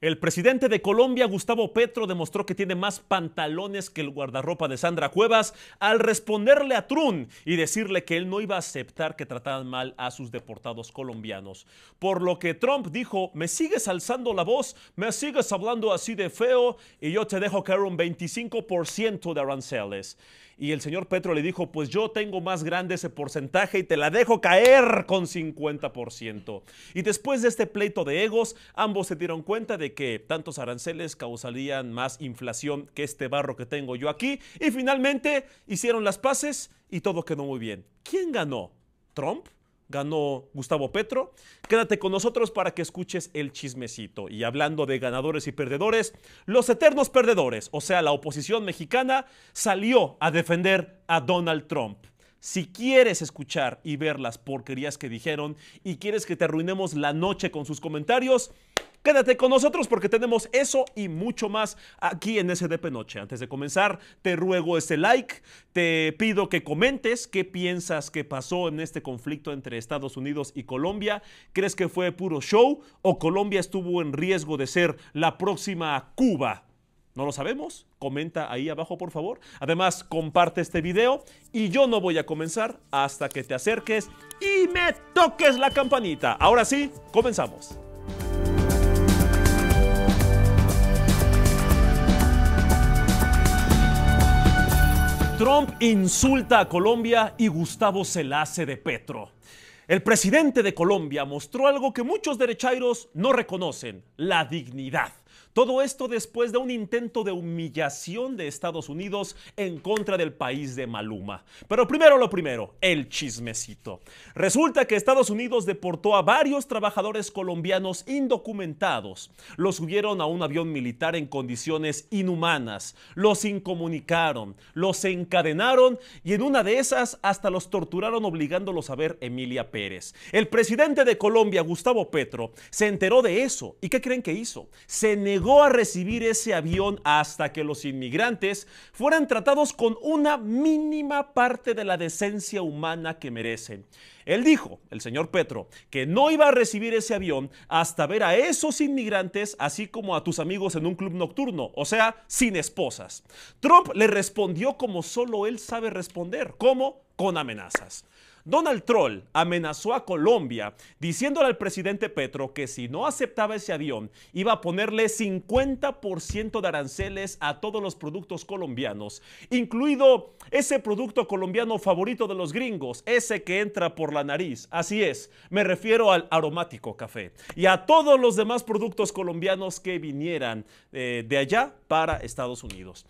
El presidente de Colombia, Gustavo Petro, demostró que tiene más pantalones que el guardarropa de Sandra Cuevas al responderle a Trump y decirle que él no iba a aceptar que trataran mal a sus deportados colombianos. Por lo que Trump dijo: me sigues alzando la voz, me sigues hablando así de feo y yo te dejo caer un 25% de aranceles. Y el señor Petro le dijo: pues yo tengo más grande ese porcentaje y te la dejo caer con 50%. Y después de este pleito de egos, ambos se dieron cuenta de que tantos aranceles causarían más inflación que este barro que tengo yo aquí. Y finalmente hicieron las paces y todo quedó muy bien. ¿Quién ganó? ¿Trump? ¿Ganó Gustavo Petro? Quédate con nosotros para que escuches el chismecito. Y hablando de ganadores y perdedores, los eternos perdedores, o sea, la oposición mexicana, salió a defender a Donald Trump. Si quieres escuchar y ver las porquerías que dijeron y quieres que te arruinemos la noche con sus comentarios, quédate con nosotros porque tenemos eso y mucho más aquí en SDP Noche. Antes de comenzar, te ruego ese like, te pido que comentes qué piensas que pasó en este conflicto entre Estados Unidos y Colombia. ¿Crees que fue puro show o Colombia estuvo en riesgo de ser la próxima Cuba? ¿No lo sabemos? Comenta ahí abajo, por favor. Además, comparte este video y yo no voy a comenzar hasta que te acerques y me toques la campanita. Ahora sí, comenzamos. Trump insulta a Colombia y Gustavo se la hace de Petro. El presidente de Colombia mostró algo que muchos derechairos no reconocen: la dignidad. Todo esto después de un intento de humillación de Estados Unidos en contra del país de Maluma. Pero primero lo primero, el chismecito. Resulta que Estados Unidos deportó a varios trabajadores colombianos indocumentados. Los subieron a un avión militar en condiciones inhumanas, los incomunicaron, los encadenaron y en una de esas hasta los torturaron obligándolos a ver Emilia Pérez. El presidente de Colombia, Gustavo Petro, se enteró de eso. ¿Y qué creen que hizo? Se negó a recibir ese avión hasta que los inmigrantes fueran tratados con una mínima parte de la decencia humana que merecen. Él dijo, el señor Petro, que no iba a recibir ese avión hasta ver a esos inmigrantes, así como a tus amigos en un club nocturno, o sea, sin esposas. Trump le respondió como solo él sabe responder. ¿Cómo? Con amenazas. Donald Trump amenazó a Colombia diciéndole al presidente Petro que si no aceptaba ese avión iba a ponerle 50% de aranceles a todos los productos colombianos, incluido ese producto colombiano favorito de los gringos, ese que entra por la nariz. Así es, me refiero al aromático café y a todos los demás productos colombianos que vinieran de allá para Estados Unidos.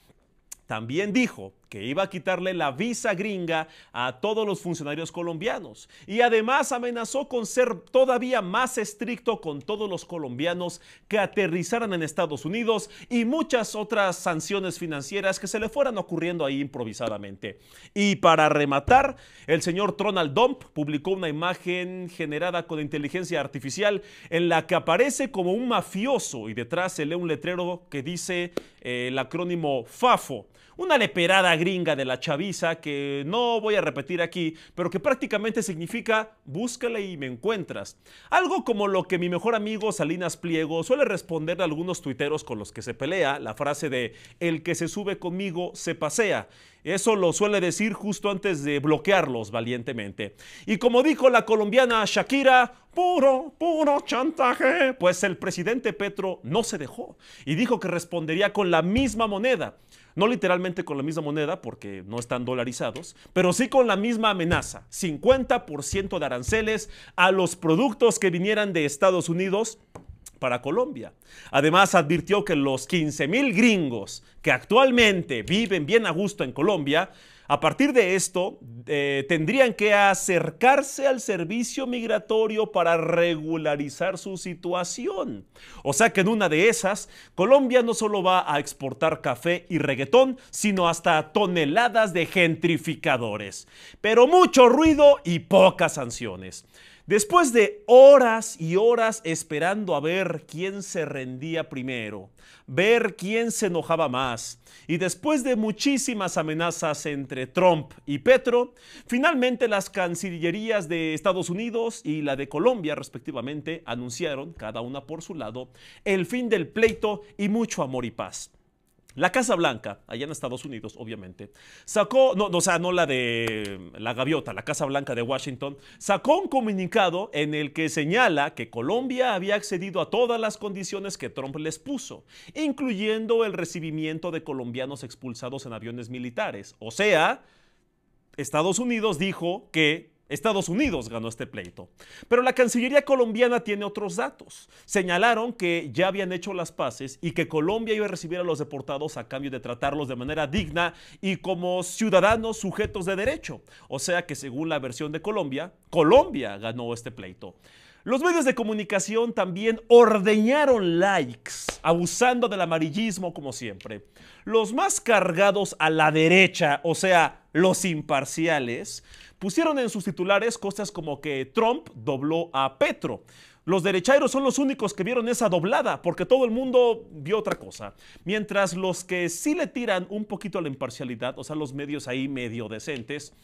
También dijo que iba a quitarle la visa gringa a todos los funcionarios colombianos y además amenazó con ser todavía más estricto con todos los colombianos que aterrizaran en Estados Unidos y muchas otras sanciones financieras que se le fueran ocurriendo ahí improvisadamente. Y para rematar, el señor Donald Trump publicó una imagen generada con inteligencia artificial en la que aparece como un mafioso y detrás se lee un letrero que dice el acrónimo FAFO. Una leperada gringa de la chaviza que no voy a repetir aquí, pero que prácticamente significa búscale y me encuentras. Algo como lo que mi mejor amigo Salinas Pliego suele responder a algunos tuiteros con los que se pelea, la frase de el que se sube conmigo se pasea. Eso lo suele decir justo antes de bloquearlos valientemente. Y como dijo la colombiana Shakira, puro chantaje. Pues el presidente Petro no se dejó y dijo que respondería con la misma moneda. No literalmente con la misma moneda porque no están dolarizados, pero sí con la misma amenaza: 50% de aranceles a los productos que vinieran de Estados Unidos para Colombia. Además, advirtió que los 15,000 gringos que actualmente viven bien a gusto en Colombia, a partir de esto, tendrían que acercarse al servicio migratorio para regularizar su situación. O sea que en una de esas, Colombia no solo va a exportar café y reggaetón, sino hasta toneladas de gentrificadores. Pero mucho ruido y pocas sanciones. Después de horas y horas esperando a ver quién se rendía primero, ver quién se enojaba más, y después de muchísimas amenazas entre Trump y Petro, finalmente las cancillerías de Estados Unidos y la de Colombia, respectivamente, anunciaron, cada una por su lado, el fin del pleito y mucho amor y paz. La Casa Blanca, allá en Estados Unidos, obviamente, sacó, no la de la gaviota, la Casa Blanca de Washington, sacó un comunicado en el que señala que Colombia había accedido a todas las condiciones que Trump les puso, incluyendo el recibimiento de colombianos expulsados en aviones militares. O sea, Estados Unidos dijo que Estados Unidos ganó este pleito. Pero la Cancillería colombiana tiene otros datos. Señalaron que ya habían hecho las paces y que Colombia iba a recibir a los deportados a cambio de tratarlos de manera digna y como ciudadanos sujetos de derecho. O sea que según la versión de Colombia, Colombia ganó este pleito. Los medios de comunicación también ordeñaron likes, abusando del amarillismo como siempre. Los más cargados a la derecha, o sea, los imparciales, pusieron en sus titulares cosas como que Trump dobló a Petro. Los derechairos son los únicos que vieron esa doblada, porque todo el mundo vio otra cosa. Mientras los que sí le tiran un poquito a la imparcialidad, o sea, los medios ahí medio decentes,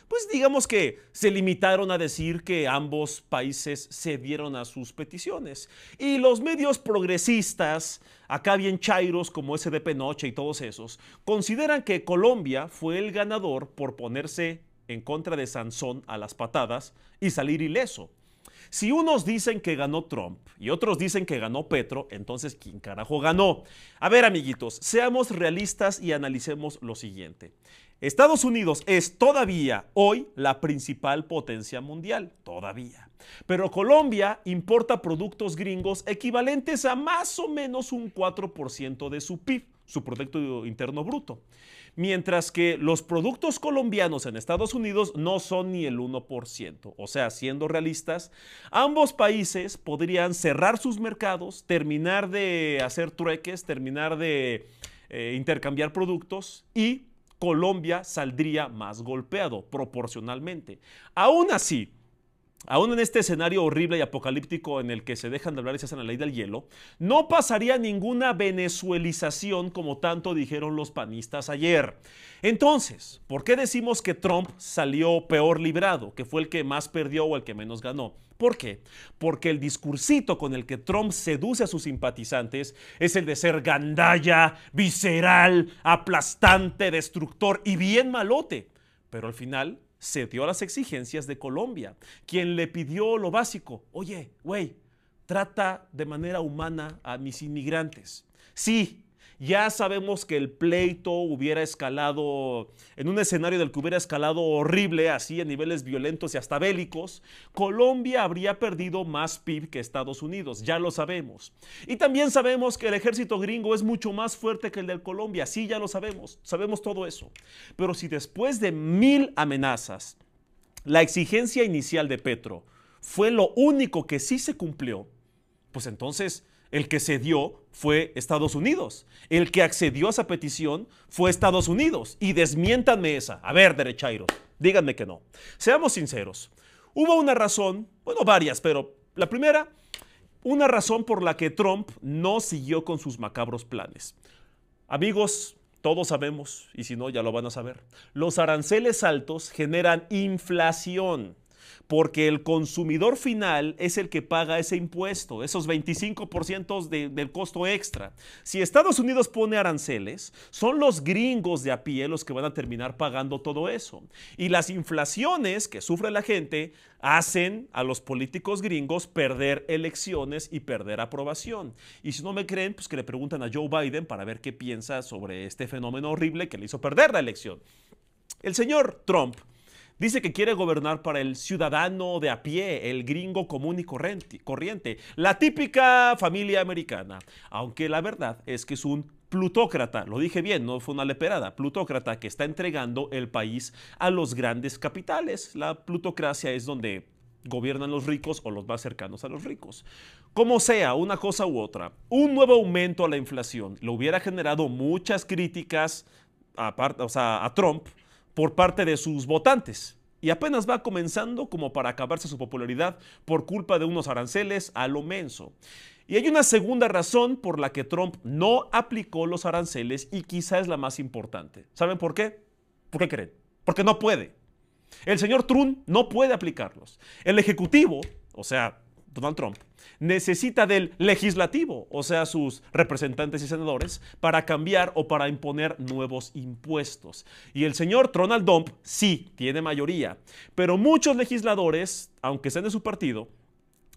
pues digamos que se limitaron a decir que ambos países cedieron a sus peticiones. Y los medios progresistas, acá bien chairos como SDP Noche y todos esos, consideran que Colombia fue el ganador por ponerse en contra de Sansón a las patadas y salir ileso. Si unos dicen que ganó Trump y otros dicen que ganó Petro, entonces ¿quién carajo ganó? A ver, amiguitos, seamos realistas y analicemos lo siguiente. Estados Unidos es todavía hoy la principal potencia mundial, todavía. Pero Colombia importa productos gringos equivalentes a más o menos un 4% de su PIB, su Producto Interno Bruto. Mientras que los productos colombianos en Estados Unidos no son ni el 1%. O sea, siendo realistas, ambos países podrían cerrar sus mercados, terminar de hacer trueques, terminar de intercambiar productos y Colombia saldría más golpeado proporcionalmente. Aún así, aún en este escenario horrible y apocalíptico en el que se dejan de hablar y se hacen la ley del hielo, no pasaría ninguna venezuelización como tanto dijeron los panistas ayer. Entonces, ¿por qué decimos que Trump salió peor librado, que fue el que más perdió o el que menos ganó? ¿Por qué? Porque el discursito con el que Trump seduce a sus simpatizantes es el de ser gandalla, visceral, aplastante, destructor y bien malote. Pero al final cedió a las exigencias de Colombia, quien le pidió lo básico. Oye, güey, trata de manera humana a mis inmigrantes. Sí, ya sabemos que el pleito hubiera escalado en un escenario del que hubiera escalado horrible, así a niveles violentos y hasta bélicos. Colombia habría perdido más PIB que Estados Unidos, ya lo sabemos. Y también sabemos que el ejército gringo es mucho más fuerte que el de Colombia, sí, ya lo sabemos todo eso. Pero si después de 1000 amenazas, la exigencia inicial de Petro fue lo único que sí se cumplió, pues entonces el que cedió fue Estados Unidos. El que accedió a esa petición fue Estados Unidos. Y desmiéntanme esa. A ver, derechairos, díganme que no. Seamos sinceros. Hubo una razón, bueno, varias, pero la primera, una razón por la que Trump no siguió con sus macabros planes. Amigos, todos sabemos, y si no, ya lo van a saber. Los aranceles altos generan inflación, porque el consumidor final es el que paga ese impuesto, esos 25% del costo extra. Si Estados Unidos pone aranceles, son los gringos de a pie los que van a terminar pagando todo eso. Y las inflaciones que sufre la gente hacen a los políticos gringos perder elecciones y perder aprobación. Y si no me creen, pues que le preguntan a Joe Biden para ver qué piensa sobre este fenómeno horrible que le hizo perder la elección. El señor Trump dice que quiere gobernar para el ciudadano de a pie, el gringo común y corriente, la típica familia americana. Aunque la verdad es que es un plutócrata, lo dije bien, no fue una leperada, plutócrata que está entregando el país a los grandes capitales. La plutocracia es donde gobiernan los ricos o los más cercanos a los ricos. Como sea, una cosa u otra, un nuevo aumento a la inflación le hubiera generado muchas críticas a Trump por parte de sus votantes. y apenas va comenzando como para acabarse su popularidad por culpa de unos aranceles a lo menso. Y hay una segunda razón por la que Trump no aplicó los aranceles y quizá es la más importante. ¿Saben por qué? ¿Por qué creen? Porque no puede. El señor Trump no puede aplicarlos. El Ejecutivo, o sea, Donald Trump, necesita del legislativo, o sea, sus representantes y senadores, para cambiar o para imponer nuevos impuestos. Y el señor Donald Trump sí tiene mayoría, pero muchos legisladores, aunque sean de su partido,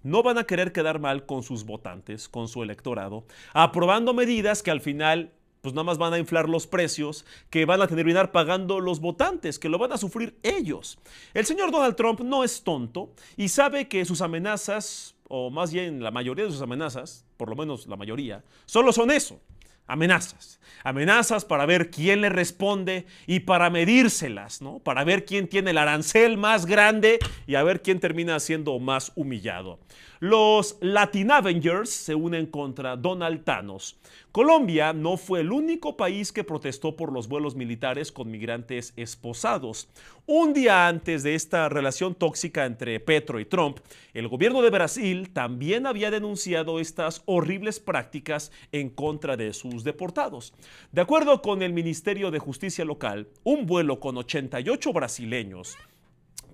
no van a querer quedar mal con sus votantes, con su electorado, aprobando medidas que al final pues nada más van a inflar los precios, que van a terminar pagando los votantes, que lo van a sufrir ellos. El señor Donald Trump no es tonto y sabe que sus amenazas, o más bien la mayoría de sus amenazas, por lo menos la mayoría, solo son eso, amenazas. Amenazas para ver quién le responde y para medírselas, ¿no? Para ver quién tiene el arancel más grande y a ver quién termina siendo más humillado. Los Latin Avengers se unen contra Donald Thanos. Colombia no fue el único país que protestó por los vuelos militares con migrantes esposados. Un día antes de esta relación tóxica entre Petro y Trump, el gobierno de Brasil también había denunciado estas horribles prácticas en contra de sus deportados. De acuerdo con el Ministerio de Justicia local, un vuelo con 88 brasileños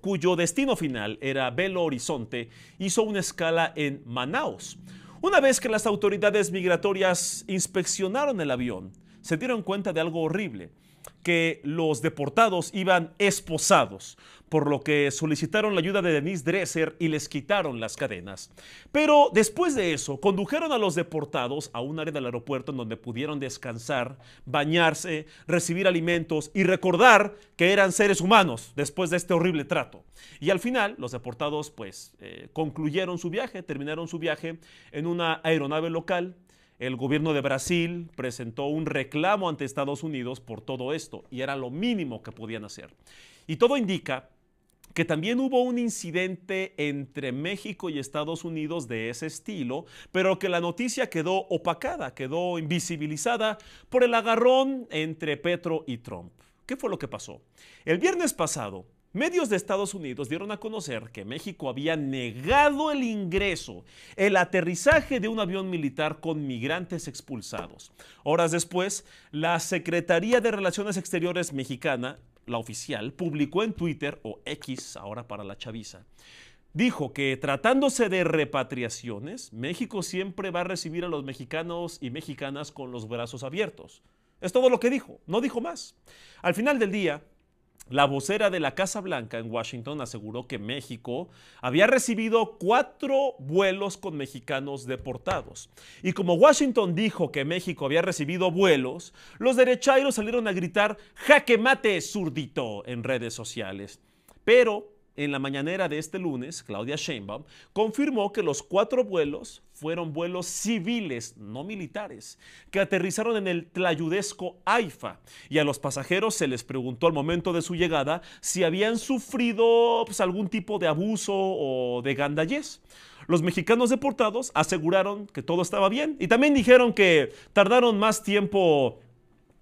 cuyo destino final era Belo Horizonte, hizo una escala en Manaus. Una vez que las autoridades migratorias inspeccionaron el avión, se dieron cuenta de algo horrible, que los deportados iban esposados, por lo que solicitaron la ayuda de Denise Dresser y les quitaron las cadenas. Pero después de eso, condujeron a los deportados a un área del aeropuerto en donde pudieron descansar, bañarse, recibir alimentos y recordar que eran seres humanos después de este horrible trato. Y al final, los deportados concluyeron su viaje, terminaron su viaje en una aeronave local. El gobierno de Brasil presentó un reclamo ante Estados Unidos por todo esto y era lo mínimo que podían hacer. Y todo indica que también hubo un incidente entre México y Estados Unidos de ese estilo, pero que la noticia quedó opacada, quedó invisibilizada por el agarrón entre Petro y Trump. ¿Qué fue lo que pasó? El viernes pasado, medios de Estados Unidos dieron a conocer que México había negado el ingreso, el aterrizaje de un avión militar con migrantes expulsados. Horas después, la Secretaría de Relaciones Exteriores mexicana, la oficial, publicó en Twitter, o X, ahora para la chaviza, dijo que tratándose de repatriaciones, México siempre va a recibir a los mexicanos y mexicanas con los brazos abiertos. Es todo lo que dijo, no dijo más. Al final del día, la vocera de la Casa Blanca en Washington aseguró que México había recibido 4 vuelos con mexicanos deportados. Y como Washington dijo que México había recibido vuelos, los derechairos salieron a gritar "jaque mate, zurdito" en redes sociales. Pero en la mañanera de este lunes, Claudia Sheinbaum confirmó que los 4 vuelos fueron vuelos civiles, no militares, que aterrizaron en el tlayudesco AIFA, y a los pasajeros se les preguntó al momento de su llegada si habían sufrido algún tipo de abuso o de gandallez. Los mexicanos deportados aseguraron que todo estaba bien y también dijeron que tardaron más tiempo,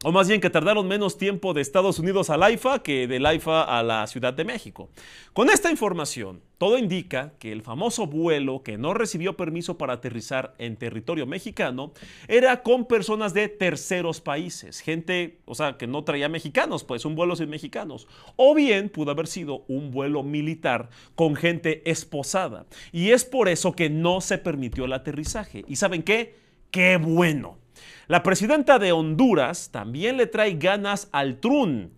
o más bien que tardaron menos tiempo de Estados Unidos al AIFA que del AIFA a la Ciudad de México. Con esta información, todo indica que el famoso vuelo que no recibió permiso para aterrizar en territorio mexicano era con personas de terceros países, gente, que no traía mexicanos, pues un vuelo sin mexicanos. O bien pudo haber sido un vuelo militar con gente esposada. Y es por eso que no se permitió el aterrizaje. ¿Y saben qué? ¡Qué bueno! La presidenta de Honduras también le trae ganas al Trun.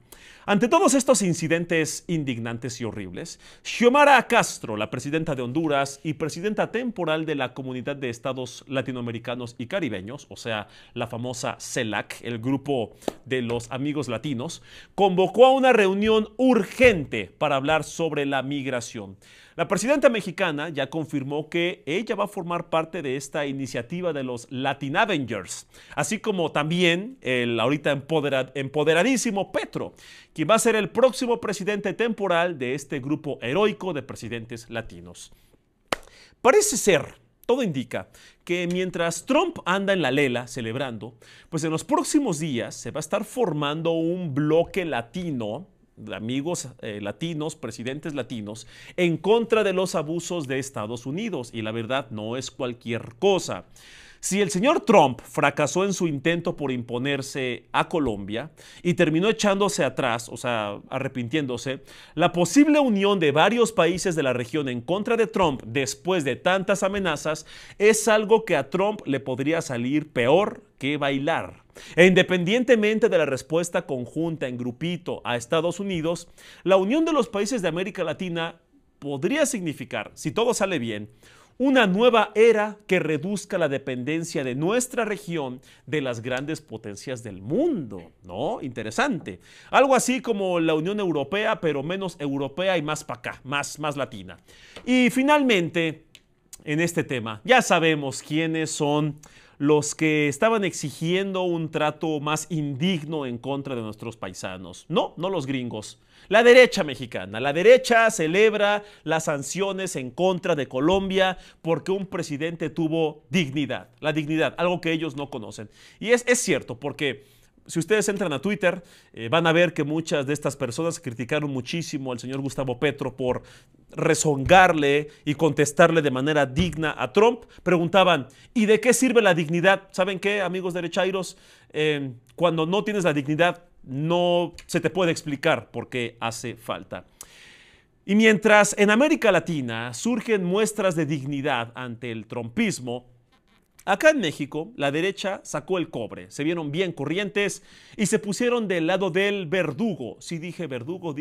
Ante todos estos incidentes indignantes y horribles, Xiomara Castro, la presidenta de Honduras y presidenta temporal de la Comunidad de Estados Latinoamericanos y Caribeños, o sea, la famosa CELAC, el grupo de los amigos latinos, convocó a una reunión urgente para hablar sobre la migración. La presidenta mexicana ya confirmó que ella va a formar parte de esta iniciativa de los Latin Avengers, así como también el ahorita empoderadísimo Petro, quien va a ser el próximo presidente temporal de este grupo heroico de presidentes latinos. Parece ser, todo indica, que mientras Trump anda en la lela celebrando, pues en los próximos días se va a estar formando un bloque latino amigos latinos, presidentes latinos, en contra de los abusos de Estados Unidos. Y la verdad no es cualquier cosa. Si el señor Trump fracasó en su intento por imponerse a Colombia y terminó echándose atrás, o sea, arrepintiéndose, la posible unión de varios países de la región en contra de Trump después de tantas amenazas es algo que a Trump le podría salir peor que bailar. E independientemente de la respuesta conjunta en grupito a Estados Unidos, la unión de los países de América Latina podría significar, si todo sale bien, una nueva era que reduzca la dependencia de nuestra región de las grandes potencias del mundo, ¿no? Interesante. Algo así como la Unión Europea, pero menos europea y más para acá, más latina. Y finalmente, en este tema, ya sabemos quiénes son los que estaban exigiendo un trato más indigno en contra de nuestros paisanos. No los gringos. La derecha mexicana. La derecha celebra las sanciones en contra de Colombia porque un presidente tuvo dignidad. La dignidad, algo que ellos no conocen. Y es cierto, porque si ustedes entran a Twitter, van a ver que muchas de estas personas criticaron muchísimo al señor Gustavo Petro por rezongarle y contestarle de manera digna a Trump. Preguntaban, ¿y de qué sirve la dignidad? ¿Saben qué, amigos derechairos? Cuando no tienes la dignidad, no se te puede explicar por qué hace falta. Y mientras en América Latina surgen muestras de dignidad ante el trumpismo, acá en México, la derecha sacó el cobre, se vieron bien corrientes y se pusieron del lado del verdugo. Sí dije verdugo,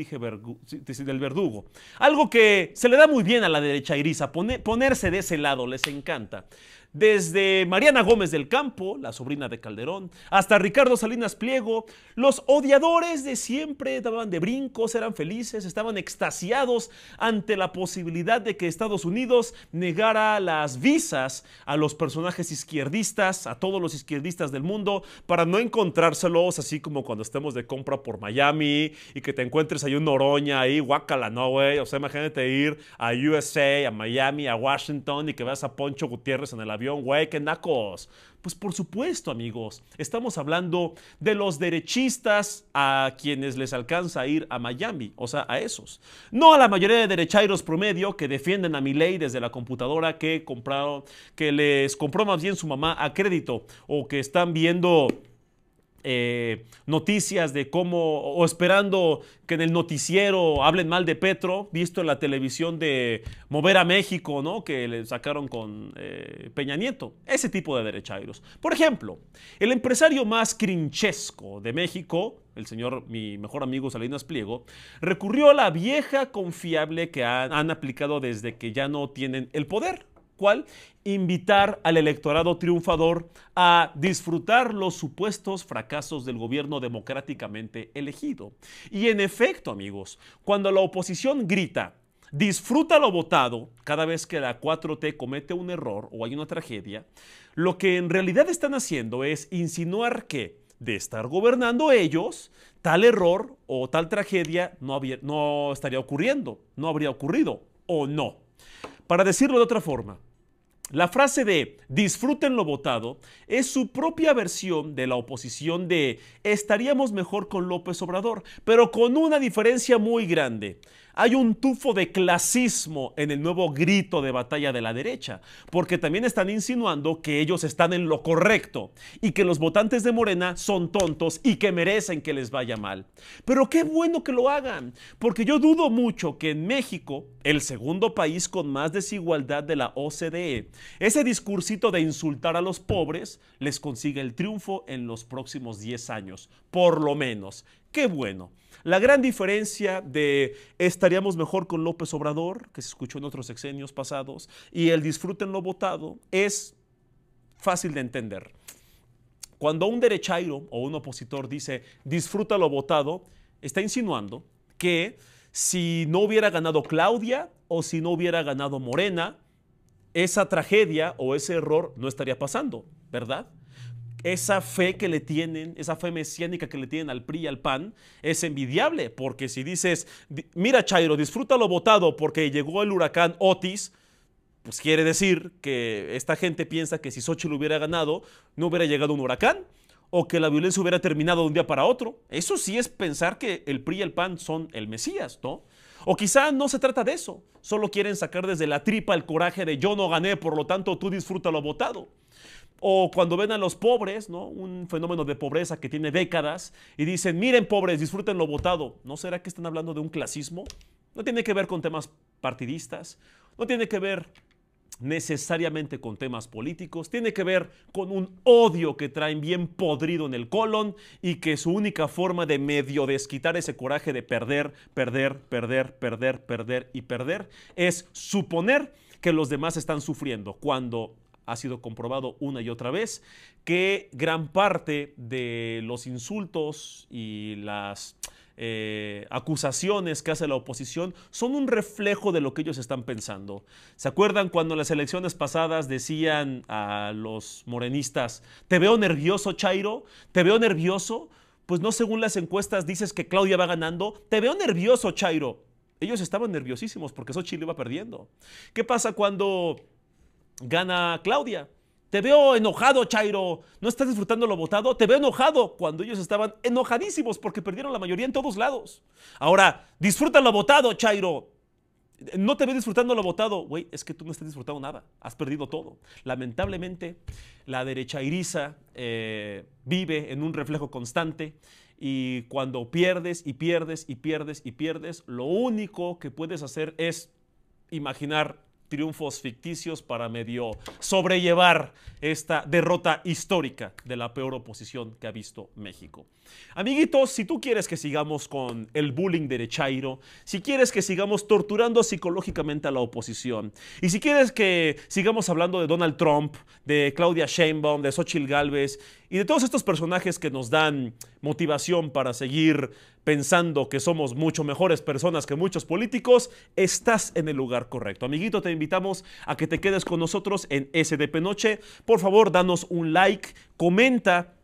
sí, del verdugo. Algo que se le da muy bien a la derecha iriza, ponerse de ese lado, les encanta. Desde Mariana Gómez del Campo, la sobrina de Calderón, hasta Ricardo Salinas Pliego, los odiadores de siempre daban de brincos, eran felices, estaban extasiados ante la posibilidad de que Estados Unidos negara las visas a los personajes izquierdistas, a todos los izquierdistas del mundo, para no encontrárselos así como cuando estemos de compra por Miami y que te encuentres ahí un Noroña ahí, guácala, no, güey. O sea, imagínate ir a USA, a Miami, a Washington y que veas a Poncho Gutiérrez en el avión, güey, qué nacos. Pues por supuesto, amigos, estamos hablando de los derechistas a quienes les alcanza a ir a Miami, o sea, a esos. No a la mayoría de derechairos promedio que defienden a Milei desde la computadora que les compró más bien su mamá a crédito, o que están viendo noticias de cómo, o esperando que en el noticiero hablen mal de Petro, visto en la televisión de Mover a México, ¿no? Que le sacaron con Peña Nieto. Ese tipo de derechairos. Por ejemplo, el empresario más crinchesco de México, el señor, mi mejor amigo Salinas Pliego, recurrió a la vieja confiable que han aplicado desde que ya no tienen el poder. ¿Cuál? Invitar al electorado triunfador a disfrutar los supuestos fracasos del gobierno democráticamente elegido. Y en efecto, amigos, cuando la oposición grita, disfruta lo votado cada vez que la 4T comete un error o hay una tragedia, lo que en realidad están haciendo es insinuar que, de estar gobernando ellos, tal error o tal tragedia no estaría ocurriendo, no habría ocurrido, o no. Para decirlo de otra forma, la frase de disfruten lo votado es su propia versión de la oposición de estaríamos mejor con López Obrador, pero con una diferencia muy grande. Hay un tufo de clasismo en el nuevo grito de batalla de la derecha, porque también están insinuando que ellos están en lo correcto y que los votantes de Morena son tontos y que merecen que les vaya mal. Pero qué bueno que lo hagan, porque yo dudo mucho que en México, el segundo país con más desigualdad de la OCDE, ese discursito de insultar a los pobres les consiga el triunfo en los próximos 10 años, por lo menos. ¡Qué bueno! La gran diferencia de estaríamos mejor con López Obrador, que se escuchó en otros sexenios pasados, y el disfruten lo votado, es fácil de entender. Cuando un derechairo o un opositor dice disfruta lo votado, está insinuando que si no hubiera ganado Claudia o si no hubiera ganado Morena, esa tragedia o ese error no estaría pasando, ¿verdad? Esa fe que le tienen, esa fe mesiánica que le tienen al PRI y al PAN es envidiable, porque si dices, mira Chairo, disfruta lo votado porque llegó el huracán Otis, pues quiere decir que esta gente piensa que si Xóchitl hubiera ganado, no hubiera llegado un huracán. o que la violencia hubiera terminado de un día para otro. Eso sí es pensar que el PRI y el PAN son el Mesías, ¿no? O quizá no se trata de eso, solo quieren sacar desde la tripa el coraje de yo no gané, por lo tanto tú disfruta lo votado. O cuando ven a los pobres, ¿no? Un fenómeno de pobreza que tiene décadas, y dicen, miren pobres, disfruten lo votado. ¿No será que están hablando de un clasismo? No tiene que ver con temas partidistas, no tiene que ver necesariamente con temas políticos, tiene que ver con un odio que traen bien podrido en el colon y que su única forma de medio desquitar ese coraje de perder, perder, perder, perder, perder y perder es suponer que los demás están sufriendo, cuando ha sido comprobado una y otra vez que gran parte de los insultos y las acusaciones que hace la oposición son un reflejo de lo que ellos están pensando. ¿Se acuerdan cuando en las elecciones pasadas decían a los morenistas, te veo nervioso, Chairo? ¿Te veo nervioso? Pues no, según las encuestas dices que Claudia va ganando. Te veo nervioso, Chairo. Ellos estaban nerviosísimos porque Xochitl iba perdiendo. ¿Qué pasa cuando gana Claudia? Te veo enojado, Chairo. ¿No estás disfrutando lo votado? Te veo enojado, cuando ellos estaban enojadísimos porque perdieron la mayoría en todos lados. Ahora, disfruta lo votado, Chairo. No te veo disfrutando lo votado. Güey, es que tú no estás disfrutando nada. Has perdido todo. Lamentablemente, la derechairiza vive en un reflejo constante. Y cuando pierdes y pierdes y pierdes y pierdes, lo único que puedes hacer es imaginar triunfos ficticios para medio sobrellevar esta derrota histórica de la peor oposición que ha visto México. Amiguitos, si tú quieres que sigamos con el bullying derechairo, si quieres que sigamos torturando psicológicamente a la oposición, y si quieres que sigamos hablando de Donald Trump, de Claudia Sheinbaum, de Xochitl Gálvez y de todos estos personajes que nos dan motivación para seguir pensando que somos mucho mejores personas que muchos políticos, estás en el lugar correcto. Amiguito, te invitamos a que te quedes con nosotros en SDP Noche. Por favor, danos un like, comenta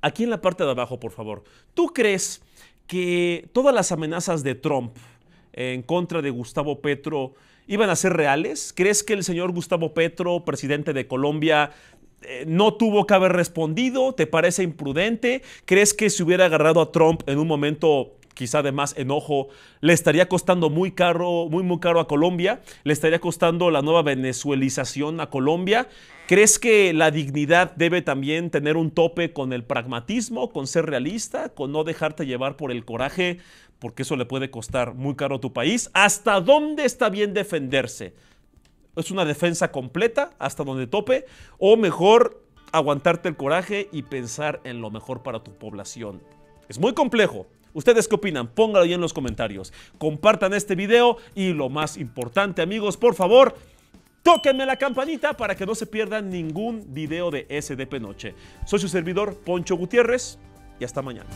aquí en la parte de abajo, por favor. ¿Tú crees que todas las amenazas de Trump en contra de Gustavo Petro iban a ser reales? ¿Crees que el señor Gustavo Petro, presidente de Colombia, no tuvo que haber respondido? ¿Te parece imprudente? ¿Crees que si hubiera agarrado a Trump en un momento quizá de más enojo, le estaría costando muy caro a Colombia? ¿Le estaría costando la nueva venezuelización a Colombia? ¿Crees que la dignidad debe también tener un tope con el pragmatismo, con ser realista, con no dejarte llevar por el coraje, porque eso le puede costar muy caro a tu país? ¿Hasta dónde está bien defenderse? ¿Es una defensa completa hasta donde tope? ¿O mejor aguantarte el coraje y pensar en lo mejor para tu población? Es muy complejo. ¿Ustedes qué opinan? Pónganlo ahí en los comentarios. Compartan este video y lo más importante, amigos, por favor, tóquenme la campanita para que no se pierdan ningún video de SDP Noche. Soy su servidor, Poncho Gutiérrez, y hasta mañana.